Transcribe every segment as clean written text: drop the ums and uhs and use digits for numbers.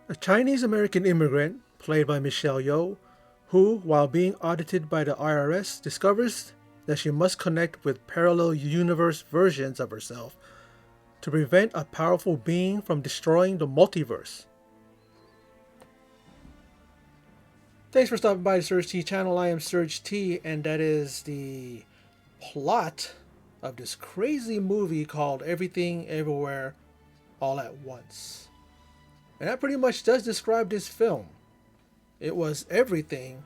A Chinese American immigrant, played by Michelle Yeoh, who, while being audited by the IRS, discovers that she must connect with parallel universe versions of herself to prevent a powerful being from destroying the multiverse. Thanks for stopping by the Surge T channel. I am Surge T, and that is the plot of this crazy movie called Everything Everywhere All at Once. And that pretty much does describe this film. It was everything,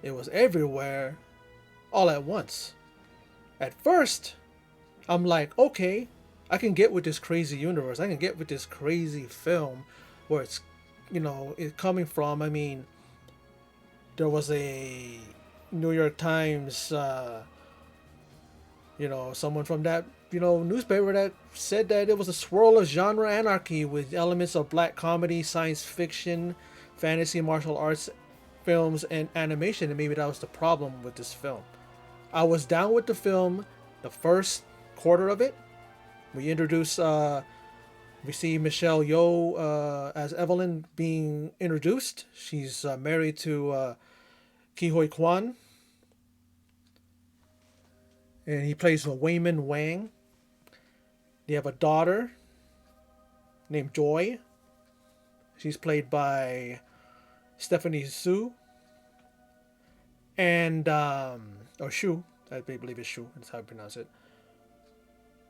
it was everywhere, all at once. At first, I'm like, okay, I can get with this crazy universe. I can get with this crazy film where it's, it's coming from. I mean, there was a New York Times, someone from that, newspaper that said that it was a swirl of genre anarchy with elements of black comedy, science fiction, fantasy, martial arts films, and animation. And maybe that was the problem with this film. I was down with the film, the first quarter of it. We see Michelle Yeoh as Evelyn being introduced. She's married to Quan, and he plays Wayman Wang. They have a daughter named Joy. She's played by Stephanie Su. And, or Shu, I believe it's Shu, that's how I pronounce it.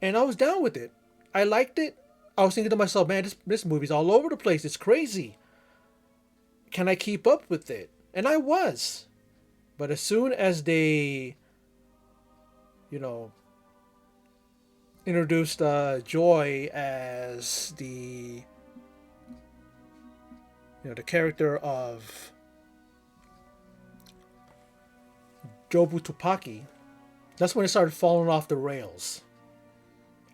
And I was down with it. I liked it. I was thinking to myself, man, this movie's all over the place. It's crazy. Can I keep up with it? And I was. But as soon as they, introduced Joy as the character of Jobu Tupaki, that's when it started falling off the rails.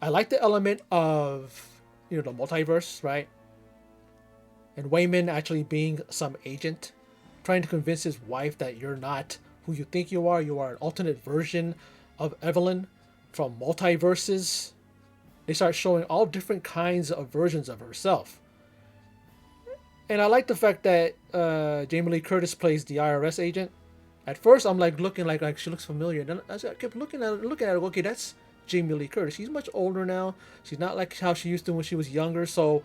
I like the element of the multiverse, right? And Wayman actually being some agent, trying to convince his wife that you're not who you think you are. You are an alternate version of Evelyn from multiverses. They start showing all different kinds of versions of herself. And I like the fact that Jamie Lee Curtis plays the IRS agent. At first, I'm like looking like she looks familiar. Then I kept looking at her. Okay, that's Jamie Lee Curtis. She's much older now. She's not like how she used to when she was younger. So,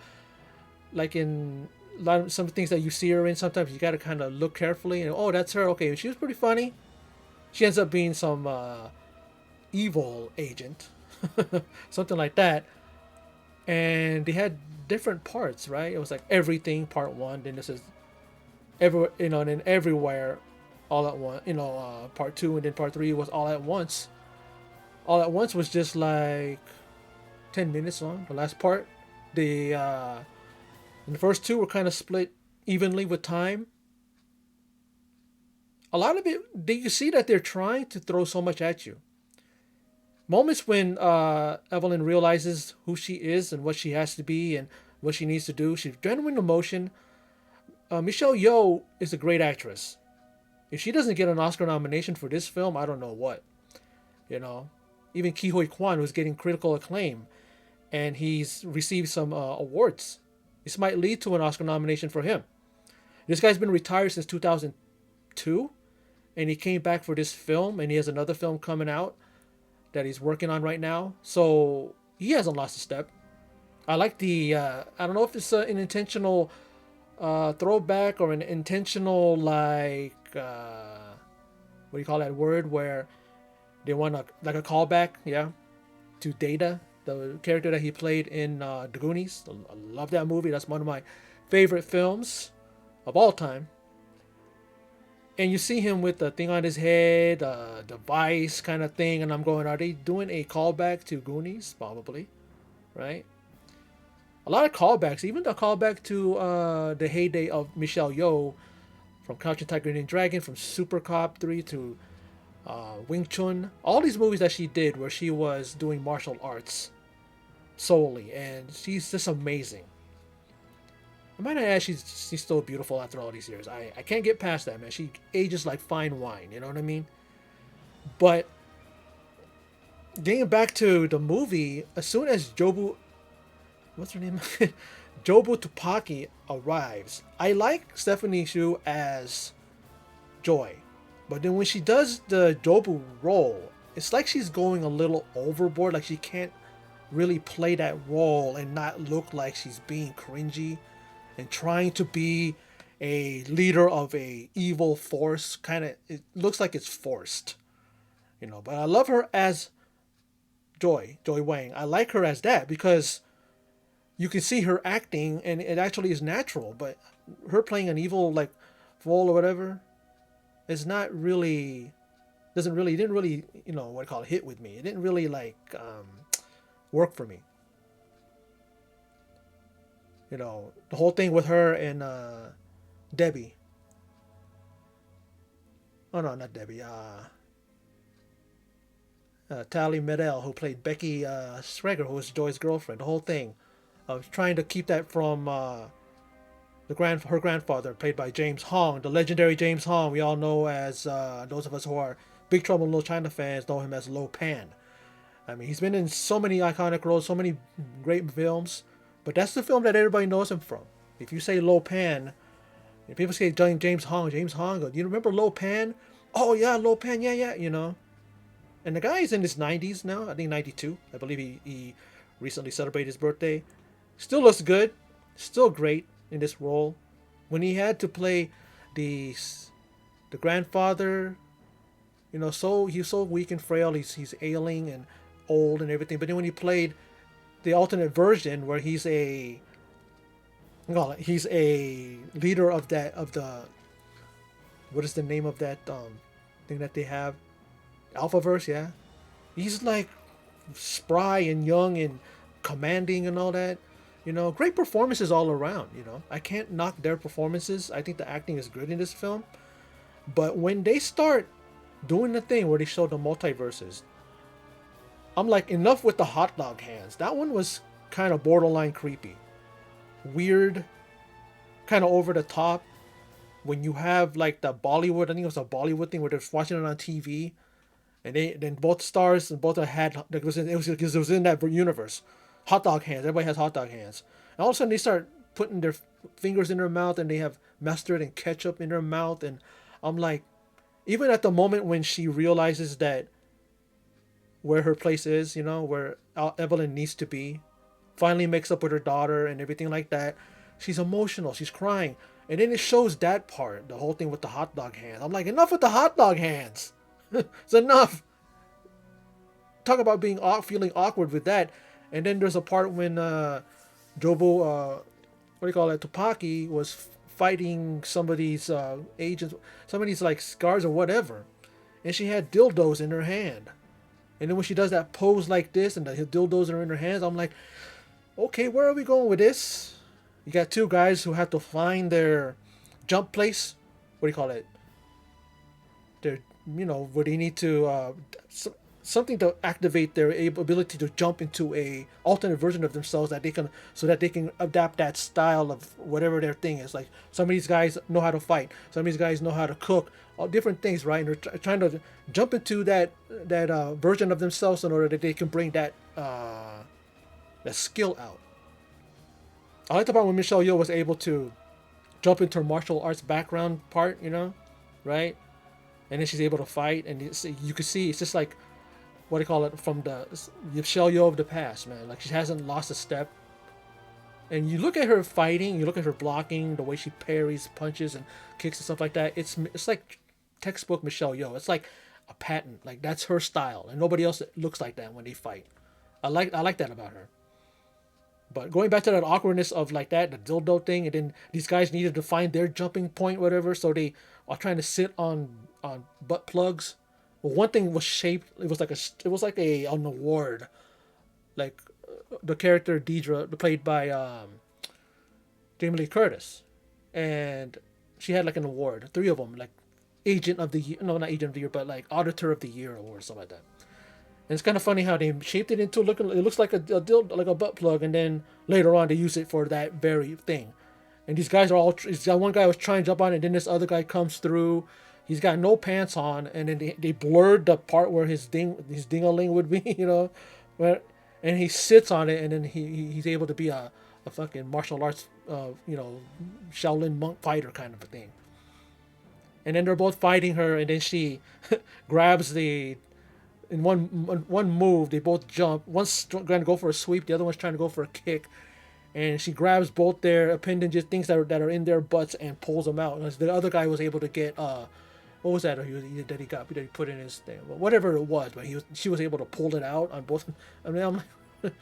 like in some things that you see her in, sometimes you got to kind of look carefully. And that's her. Okay, she was pretty funny. She ends up being some evil agent, something like that. And they had different parts, right? It was like Everything Part 1. Then this is and then Everywhere all at once. Part 2, and then Part 3 was All at Once. All at Once was just like 10 minutes long. The last part, and the first two were kind of split evenly with time. A lot of it, you see that they're trying to throw so much at you. Moments when Evelyn realizes who she is and what she has to be and what she needs to do. She's genuine emotion. Michelle Yeoh is a great actress. If she doesn't get an Oscar nomination for this film, I don't know what. Even Quan was getting critical acclaim, and he's received some awards. This might lead to an Oscar nomination for him. This guy's been retired since 2002, and he came back for this film, and he has another film coming out that he's working on right now. So he hasn't lost a step. I like the, I don't know if it's an intentional throwback or an intentional, what do you call that word, where they want like a callback, to Data, the character that he played in The Goonies. I love that movie. That's one of my favorite films of all time. And you see him with the thing on his head, the vice kind of thing, and I'm going, are they doing a callback to Goonies? Probably, right? A lot of callbacks, even the callback to the heyday of Michelle Yeoh from Crouching Tiger, Hidden Dragon, from Super Cop 3 to Wing Chun. All these movies that she did where she was doing martial arts solely, and she's just amazing. I might add, she's still beautiful after all these years. I can't get past that, man. She ages like fine wine, you know what I mean? But getting back to the movie, as soon as Jobu, what's her name? Jobu Tupaki arrives, I like Stephanie Shu as Joy. But then when she does the Jobu role, it's like she's going a little overboard. Like she can't really play that role and not look like she's being cringy and trying to be a leader of a evil force. Kind of, it looks like it's forced, you know. But I love her as Joy Wang. I like her as that because you can see her acting and it actually is natural. But her playing an evil like role or whatever is not really, doesn't really, it didn't really, you know, what I call it, hit with me. It didn't really like work for me. You know, the whole thing with her and Debbie. Oh no, not Debbie. Tally Medell, who played Becky Schreger, who was Joy's girlfriend. The whole thing of trying to keep that from her grandfather, played by James Hong, the legendary James Hong. We all know as those of us who are Big Trouble in Little China fans know him as Lo Pan. I mean, he's been in so many iconic roles, so many great films, but that's the film that everybody knows him from. If you say Lo Pan, if people say James Hong, do you remember Lo Pan? Oh yeah, Lo Pan, yeah, you know. And the guy is in his 90s now, I think 92. I believe he recently celebrated his birthday. Still looks good, still great in this role. When he had to play the the grandfather, you know, so he's so weak and frail, he's ailing and old and everything. But then when he played the alternate version where he's a, well, he's a leader of that, of the, what is the name of that thing that they have, Alphaverse, yeah. He's like spry and young and commanding and all that. You know, great performances all around. You know, I can't knock their performances. I think the acting is good in this film. But when they start doing the thing where they show the multiverses, I'm like, enough with the hot dog hands. That one was kind of borderline creepy, weird, kind of over the top. When you have like the Bollywood, I think it was a Bollywood thing where they're watching it on TV, and they then both stars and both had it was in that universe. Hot dog hands. Everybody has hot dog hands. And all of a sudden they start putting their fingers in their mouth and they have mustard and ketchup in their mouth. And I'm like, even at the moment when she realizes that where her place is, you know, where Evelyn needs to be, finally makes up with her daughter and everything like that, she's emotional. She's crying. And then it shows that part, the whole thing with the hot dog hands. I'm like, enough with the hot dog hands. It's enough. Talk about being feeling awkward with that. And then there's a part when Jobo, what do you call it, Tupaki was fighting somebody's agents, somebody's like scars or whatever, and she had dildos in her hand. And then when she does that pose like this and the dildos are in her hands, I'm like, okay, where are we going with this? You got two guys who have to find their jump place. What do you call it? Their, you know, where they need to something to activate their ability to jump into a alternate version of themselves that they can, so that they can adapt that style of whatever their thing is. Like some of these guys know how to fight, some of these guys know how to cook, all different things, right? And they're trying to jump into that version of themselves in order that they can bring that skill out. I like the part when Michelle Yeoh was able to jump into her martial arts background part, you know, right? And then she's able to fight, and you can see it's just like, what do you call it, from the Michelle Yeoh of the past, man. Like she hasn't lost a step. And you look at her fighting, you look at her blocking, the way she parries punches and kicks and stuff like that. It's like textbook Michelle Yeoh. It's like a patent. Like that's her style, and nobody else looks like that when they fight. I like that about her. But going back to that awkwardness of like that, the dildo thing, and then these guys needed to find their jumping point, whatever. So they while trying to sit on butt plugs. Well, one thing was shaped. It was like a an award. Like the character Deidre, played by Jamie Lee Curtis, and she had like an award, three of them, like agent of the year, no, not agent of the year, but like auditor of the year award, something like that. And it's kind of funny how they shaped it into looking. It looks like like a butt plug, and then later on they use it for that very thing. And these guys are all. One guy was trying to jump on it, and then this other guy comes through. He's got no pants on, and then they blurred the part where his dingaling would be, where, and he sits on it, and then he's able to be a fucking martial arts, Shaolin monk fighter kind of a thing. And then they're both fighting her, and then she grabs the in one move. They both jump. One's trying to go for a sweep, the other one's trying to go for a kick, and she grabs both their appendages, things that are in their butts, and pulls them out. And the other guy was able to get what was that that he put in his thing, whatever it was, but she was able to pull it out on both. I mean, I'm like,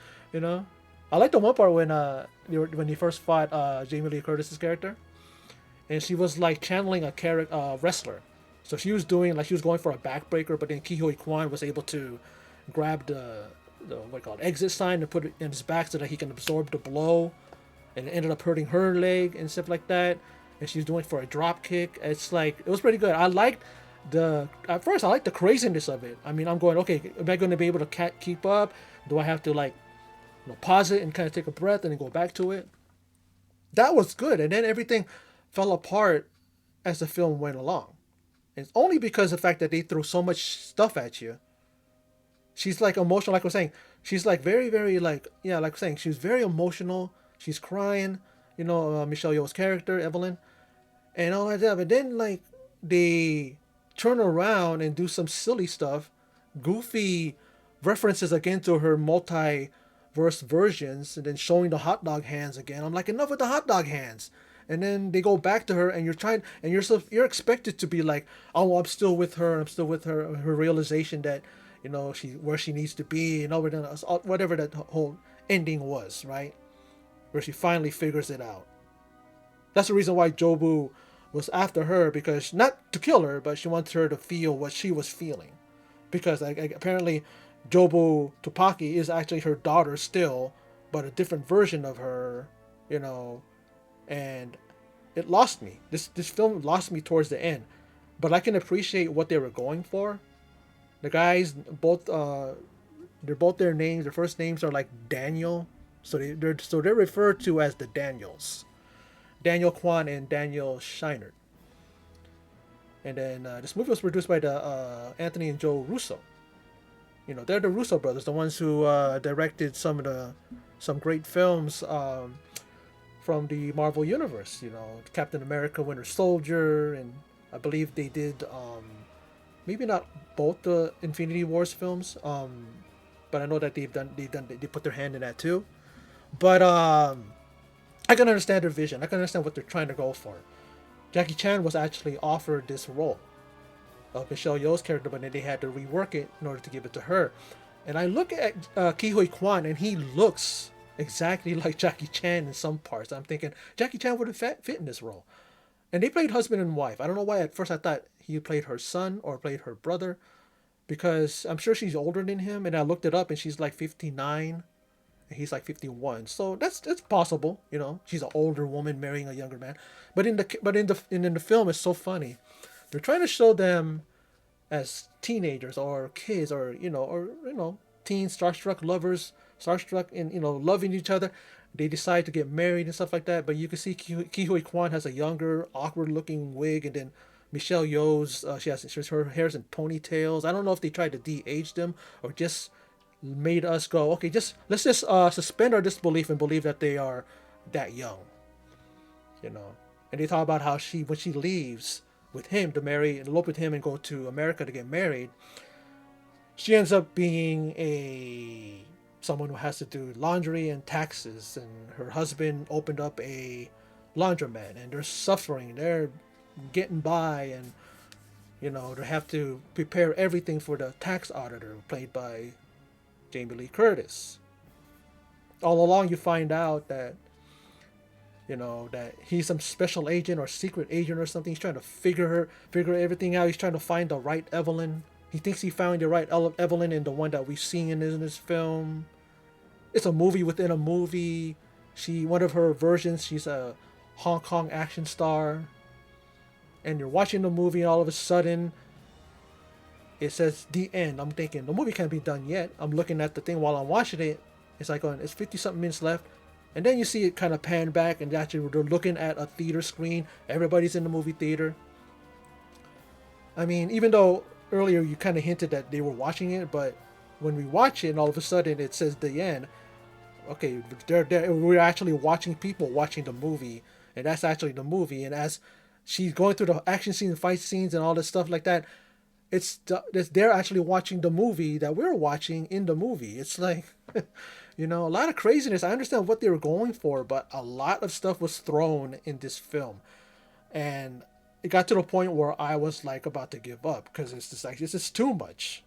I like the one part when he first fought Jamie Lee Curtis's character, and she was like channeling a character wrestler. So she was doing like she was going for a backbreaker, but then Kihoi Quan was able to grab the what called exit sign and put it in his back so that he can absorb the blow, and it ended up hurting her leg and stuff like that. And she was doing it for a drop kick. It's like it was pretty good. I liked at first I liked the craziness of it. I mean, I'm going, okay, am I going to be able to keep up? Do I have to like pause it and kind of take a breath and then go back to it? That was good, and then everything fell apart as the film went along. And it's only because of the fact that they threw so much stuff at you. She's like emotional, like I was saying. She's like very, very like, yeah, like I was saying, she was very emotional. She's crying, Michelle Yeoh's character, Evelyn, and all that. But then like they turn around and do some silly stuff, goofy references again to her multi-verse versions, and then showing the hot dog hands again. I'm like, enough with the hot dog hands. And then they go back to her, and you're expected to be like, oh, well, I'm still with her. I'm still with her. Her realization that, she where she needs to be, and whatever that whole ending was, right? Where she finally figures it out. That's the reason why Jobu was after her, because not to kill her, but she wants her to feel what she was feeling, because apparently Jobu Tupaki is actually her daughter still, but a different version of her, and it lost me. This film lost me towards the end, but I can appreciate what they were going for. The guys they're both their names. Their first names are like Daniel, so they're referred to as the Daniels, Daniel Quan and Daniel Scheinert. And then this movie was produced by the Anthony and Joe Russo. They're the Russo brothers, the ones who directed some great films from the Marvel Universe. Captain America, Winter Soldier, and I believe they did maybe not both the Infinity Wars films, but I know that they put their hand in that too. But I can understand their vision. I can understand what they're trying to go for. Jackie Chan was actually offered this role of Michelle Yeoh's character, but then they had to rework it in order to give it to her. And I look at Kihoi Quan, and he looks exactly like Jackie Chan in some parts. I'm thinking Jackie Chan would have fit in this role. And they played husband and wife. I don't know why at first I thought he played her son or played her brother, because I'm sure she's older than him, and I looked it up, and she's like 59 and he's like 51. So that's possible, She's an older woman marrying a younger man. But in the film, it's so funny. They're trying to show them as teenagers or kids, or teens, starstruck lovers, starstruck and loving each other. They decide to get married and stuff like that. But you can see Kihoi Quan has a younger, awkward-looking wig, and then Michelle Yeoh's her hair's in ponytails. I don't know if they tried to de-age them or just made us go, okay, let's just suspend our disbelief and believe that they are that young, And they talk about how when she leaves with him to marry and elope with him and go to America to get married, she ends up being someone who has to do laundry and taxes, and her husband opened up a laundromat, and they're suffering, they're getting by, and they have to prepare everything for the tax auditor played by Jamie Lee Curtis. All along you find out that that he's some special agent or secret agent or something. He's trying to figure everything out. He's trying to find the right Evelyn. He thinks he found the right Evelyn in the one that we've seen in this film. It's a movie within a movie. One of her versions, she's a Hong Kong action star. And you're watching the movie, and all of a sudden, it says the end. I'm thinking the movie can't be done yet. I'm looking at the thing while I'm watching it. It's like it's 50 something minutes left. And then you see it kind of pan back, and actually they're looking at a theater screen. Everybody's in the movie theater. I mean, even though earlier you kind of hinted that they were watching it, but when we watch it and all of a sudden it says the end, okay, we're actually watching people watching the movie, and that's actually the movie. And as she's going through the action scenes, fight scenes, and all this stuff like that, they're actually watching the movie that we're watching in the movie. It's like, a lot of craziness. I understand what they were going for, but a lot of stuff was thrown in this film, and it got to the point where I was like about to give up because it's just like this is too much.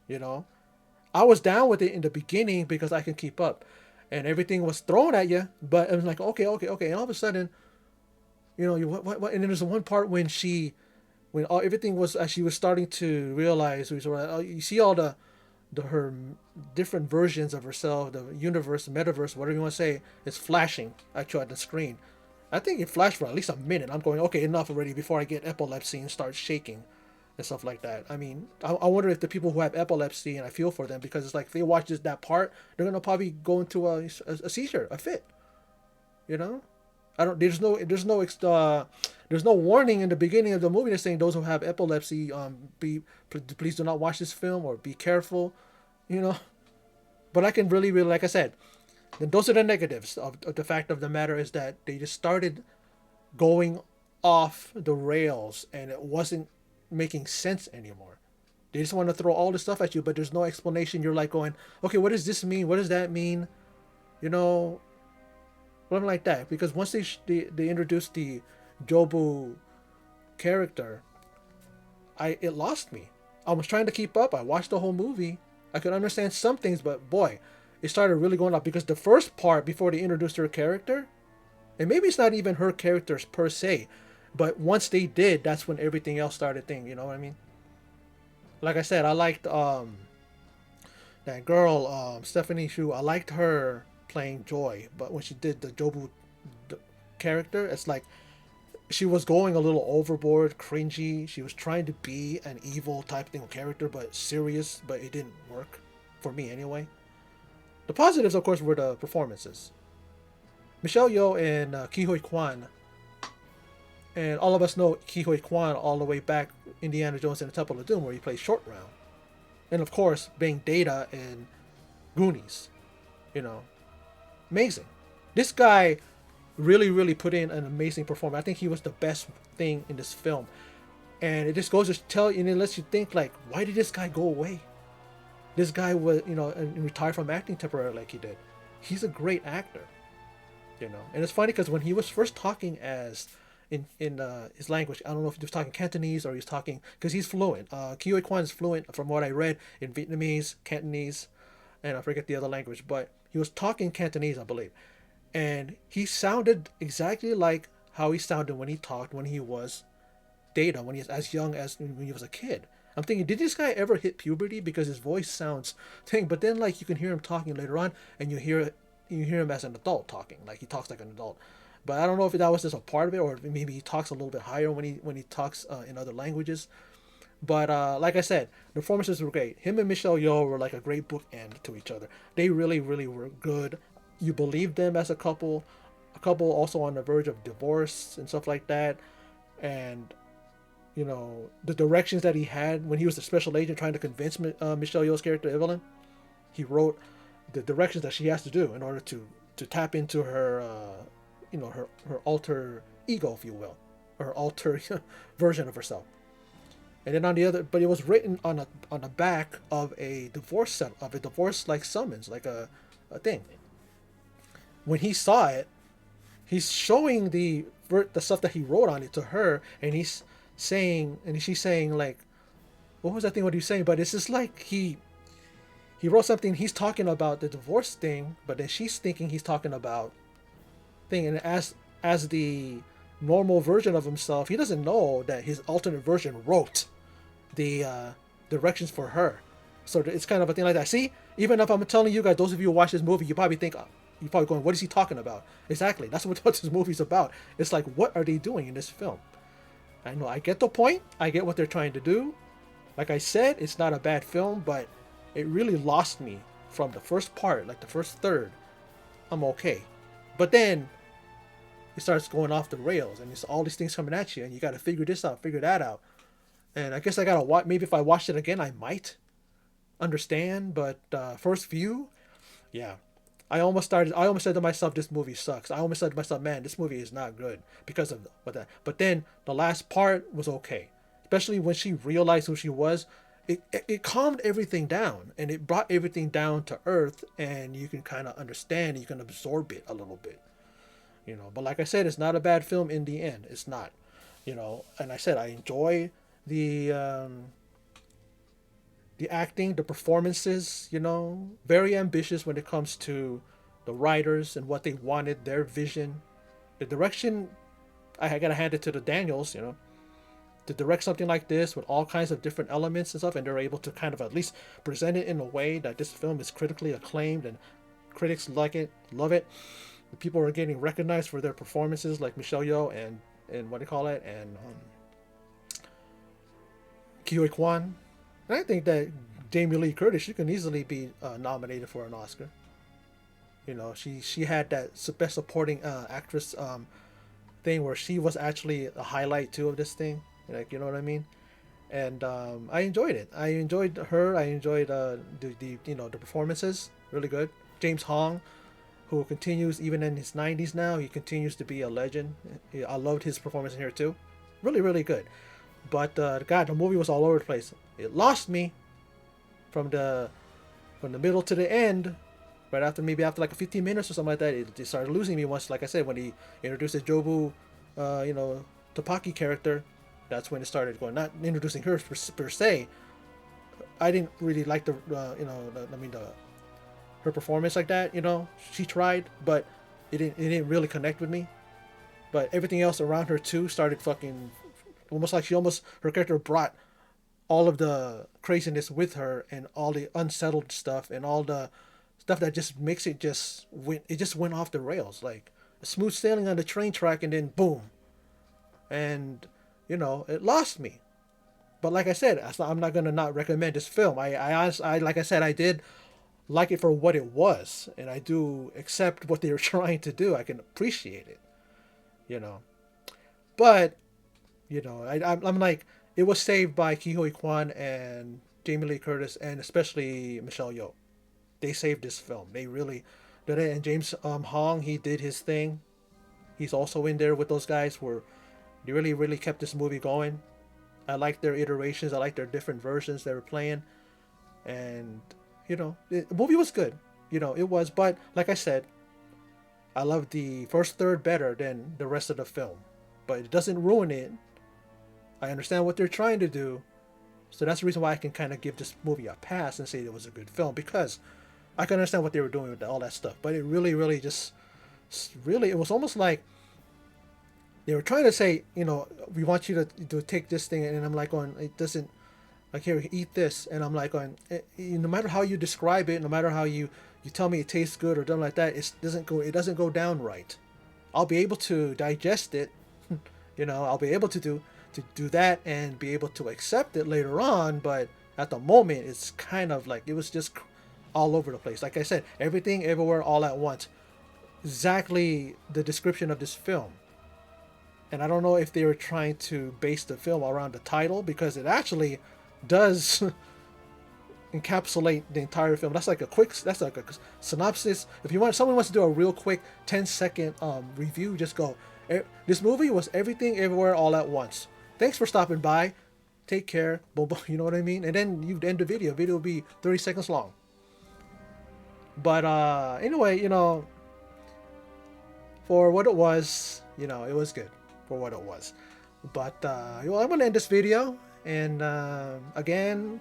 I was down with it in the beginning because I can keep up, and everything was thrown at you. But it was like okay, and all of a sudden, what? And then there's one part when everything was as she was starting to realize, you see all her different versions of herself, the universe, the metaverse, whatever you want to say, is flashing at you at the screen. I think it flashed for at least a minute. I'm going, okay, enough already before I get epilepsy and start shaking and stuff like that. I mean, I wonder if the people who have epilepsy, and I feel for them because it's like if they watch that part, they're gonna probably go into a seizure, a fit. I don't. There's no warning in the beginning of the movie that's saying those who have epilepsy, please do not watch this film or be careful, But I can really, like I said, then those are the negatives of the fact of the matter is that they just started going off the rails and it wasn't making sense anymore. They just want to throw all this stuff at you, but there's no explanation. You're like going, okay, what does this mean? What does that mean? Something like that. Because once they introduced the Jobu character, it lost me. I was trying to keep up. I watched the whole movie. I could understand some things, but boy, it started really going up because the first part before they introduced her character, and maybe it's not even her characters per se, but once they did, that's when everything else started thing. You know what I mean? Like I said, I liked that girl, Stephanie Shu. I liked her playing Joy, but when she did the Jobu character, it's like she was going a little overboard, cringy. She was trying to be an evil type thing character, but serious, but it didn't work for me anyway. The positives, of course, were the performances. Michelle Yeoh and Ke Quan, and all of us know Ke Quan all the way back Indiana Jones and the Temple of Doom, where he plays Short Round, and of course being Data in Goonies. Amazing. This guy really put in an amazing performance. I think he was the best thing in this film, and it just goes to tell you, and it lets you think like, why did this guy go away? This guy was, and retired from acting temporarily like he did. He's a great actor, and it's funny because when he was first talking as in his language, I don't know if he was talking Cantonese or he's talking because he's fluent. Ke Quan is fluent from what I read in Vietnamese, Cantonese, and I forget the other language, but he was talking Cantonese, I believe. And he sounded exactly like how he sounded when he talked when he was Data, when he was as young as when he was a kid. I'm thinking, did this guy ever hit puberty? Because his voice sounds thing, but then like you can hear him talking later on, and you hear him as an adult talking, like he talks like an adult. But I don't know if that was just a part of it, or maybe he talks a little bit higher when he talks in other languages. But like I said, the performances were great. Him and Michelle Yeoh were like a great bookend to each other. They really were good. You believed them as a couple also on the verge of divorce and stuff like that. And the directions that he had when he was the special agent trying to convince Michelle Yeoh's character Evelyn, he wrote the directions that she has to do in order to tap into her her alter ego, if you will, or her alter version of herself. And then on the other, but it was written on the back of a divorce like summons, like a thing. When he saw it, he's showing the stuff that he wrote on it to her, and she's saying like, what was that thing? What he was saying? But it's just like he wrote something. He's talking about the divorce thing, but then she's thinking he's talking about thing, and as the normal version of himself, he doesn't know that his alternate version wrote the directions for her. So it's kind of a thing like that. See, even if I'm telling you guys, those of you who watch this movie, you probably think, you're probably going, what is he talking about? Exactly. That's what this movie's about. It's like, what are they doing in this film? I know, I get the point. I get what they're trying to do. Like I said, it's not a bad film, but it really lost me from the first part, like the first third. I'm okay. But then it starts going off the rails, and it's all these things coming at you, and you got to figure this out, figure that out. And I guess I gotta watch. Maybe if I watched it again, I might understand. But first view, yeah, I almost started. I almost said to myself, "This movie sucks." I almost said to myself, "Man, this movie is not good because of what that." But then the last part was okay, especially when she realized who she was. It calmed everything down, and it brought everything down to earth, and you can kind of understand. You can absorb it a little bit, you know. But like I said, it's not a bad film in the end. It's not, you know. And I said I enjoy the the acting, the performances, you know, very ambitious when it comes to the writers and what they wanted, their vision, the direction. I gotta hand it to the Daniels, you know, to direct something like this with all kinds of different elements and stuff, and they're able to kind of at least present it in a way that this film is critically acclaimed and critics like it, love it. The people are getting recognized for their performances, like Michelle Yeoh and what do you call it, and Kiyoy Quan. And I think that Jamie Lee Curtis, she can easily be nominated for an Oscar. You know, she had that best supporting actress thing where she was actually a highlight too of this thing. Like, you know what I mean? And I enjoyed it. I enjoyed her. I enjoyed the you know, the performances. Really good. James Hong, who continues even in his 90s now, he continues to be a legend. I loved his performance in here too. Really, really good. But God, the movie was all over the place. It lost me from the middle to the end. Right after, maybe after like 15 minutes or something like that, it started losing me. Once, like I said, when he introduced the Jobu, you know, Topaki character, that's when it started going. Not introducing her per se. I didn't really like the you know, her performance like that. You know, she tried, but it didn't really connect with me. But everything else around her too started fucking almost like her character brought all of the craziness with her, and all the unsettled stuff and all the stuff that just makes it just went off the rails, like smooth sailing on the train track, and then boom. And you know, it lost me. But like I said, I'm not gonna not recommend this film. I like I said, I did like it for what it was, and I do accept what they were trying to do. I can appreciate it, you know. But you know, I'm like, it was saved by Ke Huy Quan and Jamie Lee Curtis, and especially Michelle Yeoh. They saved this film. They really did it. And James Hong, he did his thing. He's also in there with those guys where they really, really kept this movie going. I like their iterations. I like their different versions they were playing. And, you know, the movie was good. You know, it was. But, like I said, I love the first third better than the rest of the film. But it doesn't ruin it. I understand what they're trying to do. So that's the reason why I can kind of give this movie a pass and say it was a good film. Because I can understand what they were doing with all that stuff. But it really, really just... Really, it was almost like they were trying to say, you know, we want you to take this thing, and I'm like going, it doesn't, like, here, eat this, and I'm like going, no matter how you describe it, no matter how you tell me it tastes good or something like that, it doesn't go down right. I'll be able to digest it, you know, I'll be able to do that and be able to accept it later on, but at the moment it's kind of like it was just all over the place. Like I said, everything, everywhere, all at once. Exactly the description of this film. And I don't know if they were trying to base the film around the title, because it actually does encapsulate the entire film. That's like a synopsis. If someone wants to do a real quick 10-second review, just go, this movie was everything, everywhere, all at once. Thanks for stopping by. Take care. You know what I mean? And then you end the video. The video will be 30 seconds long. But anyway, you know, for what it was, you know, it was good for what it was. But well, I'm gonna end this video, and again,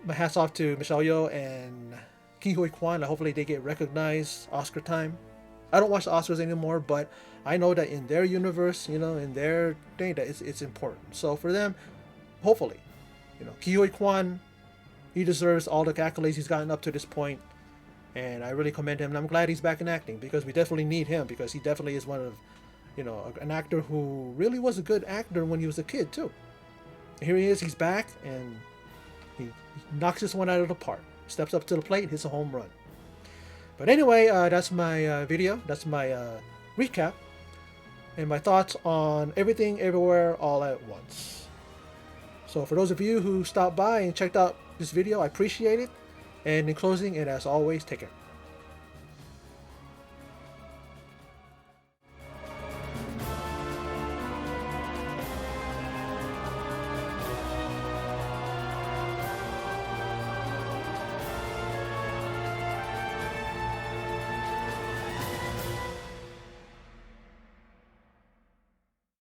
my hats off to Michelle Yeoh and Ke Huy Quan. Hopefully they get recognized Oscar time. I don't watch the Oscars anymore, but I know that in their universe, you know, in their thing, that it's important. So for them, hopefully, you know, Yeoh Quan, he deserves all the accolades he's gotten up to this point, and I really commend him. And I'm glad he's back in acting because we definitely need him because he definitely is one of, you know, an actor who really was a good actor when he was a kid too. And here he is, he's back, and he knocks this one out of the park. Steps up to the plate, hits a home run. But anyway, that's my video. That's my recap and my thoughts on Everything Everywhere All at Once. So for those of you who stopped by and checked out this video, I appreciate it. And in closing, and as always, take care.